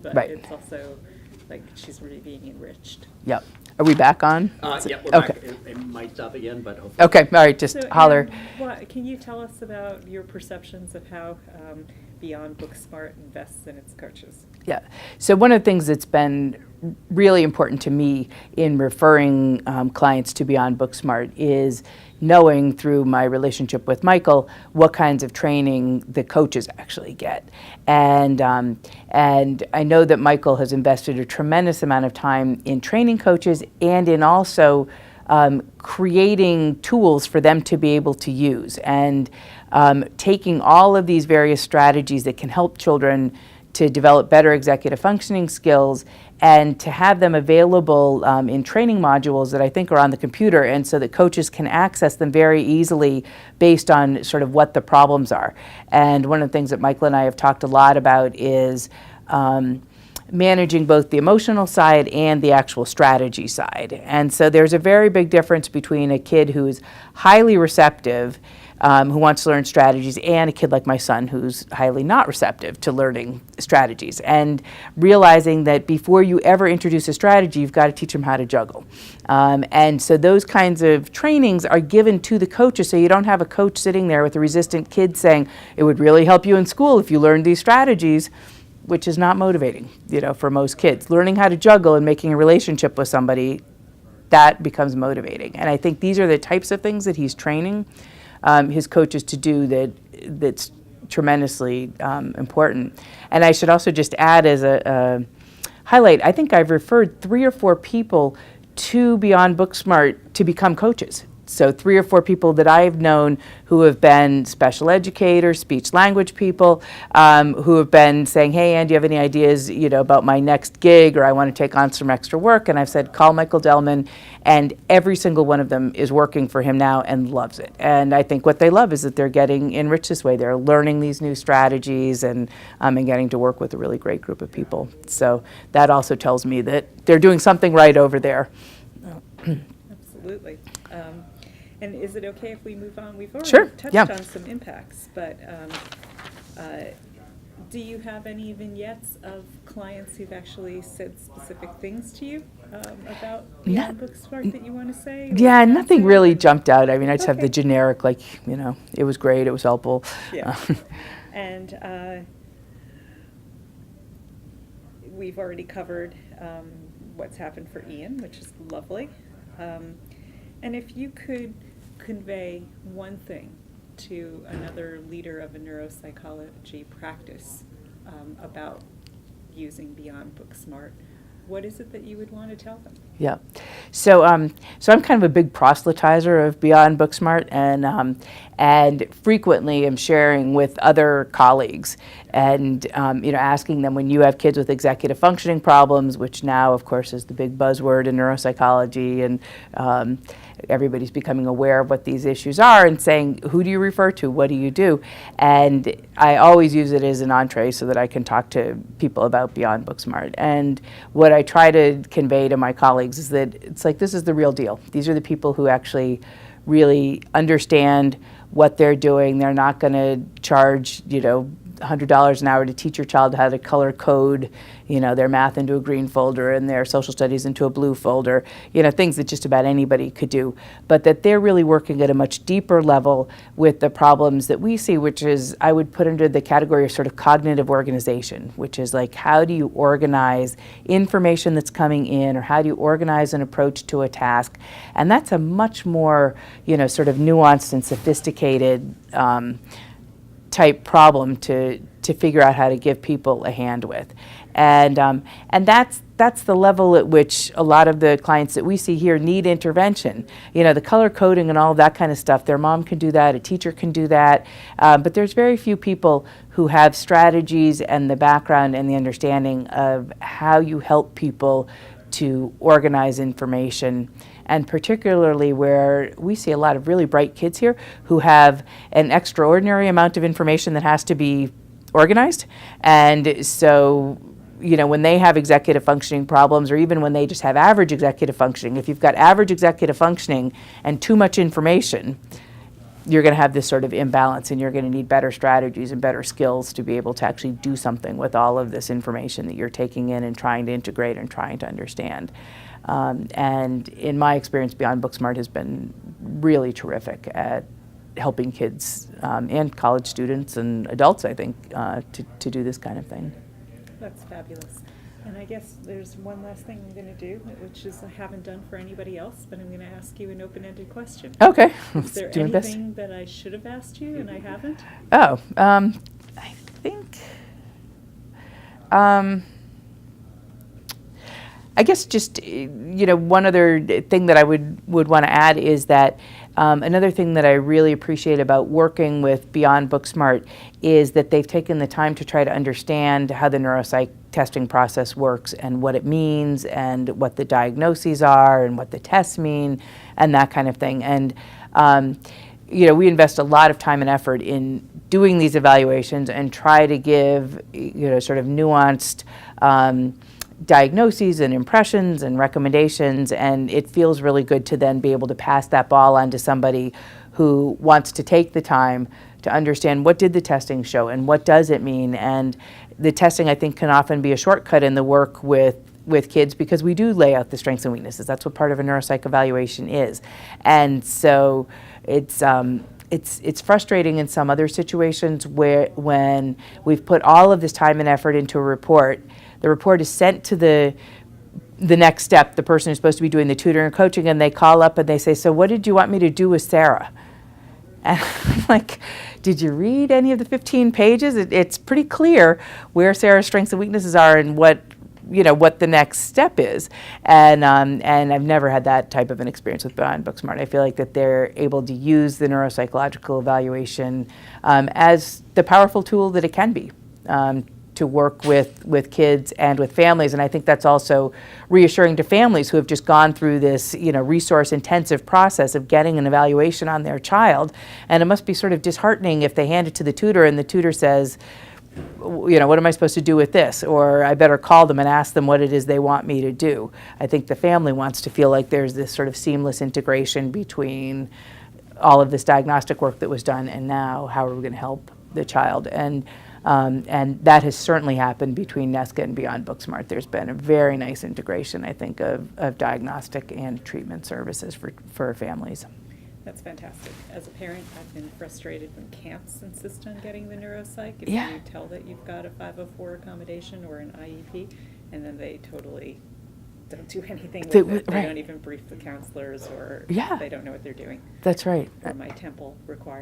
but Right. it's also like she's really being enriched. Yep. Are we back on? Yeah, we're Okay. back. It might stop again, but hopefully. Okay, all right, just So, holler. can you tell us about your perceptions of how Beyond Book Smart invests in its coaches? Yeah. So one of the things that's been really important to me in referring clients to Beyond Booksmart is knowing through my relationship with Michael what kinds of training the coaches actually get. And I know that Michael has invested a tremendous amount of time in training coaches and in also creating tools for them to be able to use, and taking all of these various strategies that can help children to develop better executive functioning skills and to have them available in training modules that I think are on the computer, and so that coaches can access them very easily based on sort of what the problems are. And one of the things that Michael and I have talked a lot about is managing both the emotional side and the actual strategy side. And so there's a very big difference between a kid who's highly receptive, who wants to learn strategies, and a kid like my son who's highly not receptive to learning strategies. And realizing that before you ever introduce a strategy, you've got to teach them how to juggle. And so those kinds of trainings are given to the coaches, so you don't have a coach sitting there with a resistant kid saying, it would really help you in school if you learned these strategies, which is not motivating, for most kids. Learning how to juggle and making a relationship with somebody, that becomes motivating. And I think these are the types of things that he's training his coaches to do that's tremendously important. And I should also just add as a highlight, I think I've referred 3 or 4 people to Beyond Booksmart to become coaches. So 3 or 4 people that I've known who have been special educators, speech language people, who have been saying, hey, Ann, do you have any ideas, about my next gig, or I want to take on some extra work? And I've said, call Michael Delman, and every single one of them is working for him now and loves it. And I think what they love is that they're getting enriched this way. They're learning these new strategies and getting to work with a really great group of people. So that also tells me that they're doing something right over there. Absolutely. And is it okay if we move on? We've already Sure, touched yeah. on some impacts, but do you have any vignettes of clients who've actually said specific things to you about Beyond Booksmart that you want to say? Yeah, nothing really jumped out. I mean, I just have the Okay. generic, it was great, it was helpful. Yeah. And we've already covered what's happened for Ian, which is lovely. And if you could convey one thing to another leader of a neuropsychology practice about using Beyond Booksmart, what is it that you would want to tell them? Yeah. So I'm kind of a big proselytizer of Beyond Booksmart, and frequently am sharing with other colleagues and asking them, when you have kids with executive functioning problems, which now of course is the big buzzword in neuropsychology, and everybody's becoming aware of what these issues are, and saying, who do you refer to? What do you do? And I always use it as an entree so that I can talk to people about Beyond Booksmart. And what I try to convey to my colleagues is that it's like, this is the real deal. These are the people who actually really understand what they're doing. They're not going to charge, $100 an hour to teach your child how to color code, their math into a green folder and their social studies into a blue folder, things that just about anybody could do. But that they're really working at a much deeper level with the problems that we see, which is, I would put under the category of sort of cognitive organization, which is like, how do you organize information that's coming in, or how do you organize an approach to a task? And that's a much more, sort of nuanced and sophisticated type problem to figure out how to give people a hand with. And that's the level at which a lot of the clients that we see here need intervention. The color coding and all of that kind of stuff, their mom can do that, a teacher can do that, but there's very few people who have strategies and the background and the understanding of how you help people to organize information. And particularly where we see a lot of really bright kids here who have an extraordinary amount of information that has to be organized. And so, when they have executive functioning problems, or even when they just have average executive functioning, if you've got average executive functioning and too much information, you're going to have this sort of imbalance, and you're going to need better strategies and better skills to be able to actually do something with all of this information that you're taking in and trying to integrate and trying to understand. And in my experience, Beyond Booksmart has been really terrific at helping kids and college students and adults, I think, to do this kind of thing. That's fabulous. And I guess there's one last thing I'm going to do, which is I haven't done for anybody else, but I'm going to ask you an open-ended question. Okay. Is there Do my best. anything that I should have asked you and I haven't? Oh, I think, I guess just, one other thing that I would want to add is that another thing that I really appreciate about working with Beyond Booksmart is that they've taken the time to try to understand how the neuropsych testing process works and what it means and what the diagnoses are and what the tests mean and that kind of thing. And, we invest a lot of time and effort in doing these evaluations and try to give, sort of nuanced diagnoses and impressions and recommendations, and it feels really good to then be able to pass that ball on to somebody who wants to take the time to understand what did the testing show and what does it mean. And the testing, I think, can often be a shortcut in the work with kids because we do lay out the strengths and weaknesses. That's what part of a neuropsych evaluation is. And so it's frustrating in some other situations when we've put all of this time and effort into a report, the report is sent to the next step, the person who's supposed to be doing the tutoring and coaching, and they call up and they say, so what did you want me to do with Sarah? And I'm like, did you read any of the 15 pages? It's pretty clear where Sarah's strengths and weaknesses are and what the next step is. And I've never had that type of an experience with Beyond Booksmart. I feel like that they're able to use the neuropsychological evaluation as the powerful tool that it can be to work with kids and with families. And I think that's also reassuring to families who have just gone through this, resource-intensive process of getting an evaluation on their child. And it must be sort of disheartening if they hand it to the tutor and the tutor says, what am I supposed to do with this? Or I better call them and ask them what it is they want me to do. I think the family wants to feel like there's this sort of seamless integration between all of this diagnostic work that was done and now how are we going to help the child. And that has certainly happened between NESCA and Beyond Booksmart. There's been a very nice integration, I think, of diagnostic and treatment services for families. That's fantastic. As a parent, I've been frustrated when camps insist on getting the neuropsych. If Yeah. you tell that you've got a 504 accommodation or an IEP, and then they totally don't do anything with it. They right. don't even brief the counselors, or Yeah. they don't know what they're doing. That's right. Or my temple requires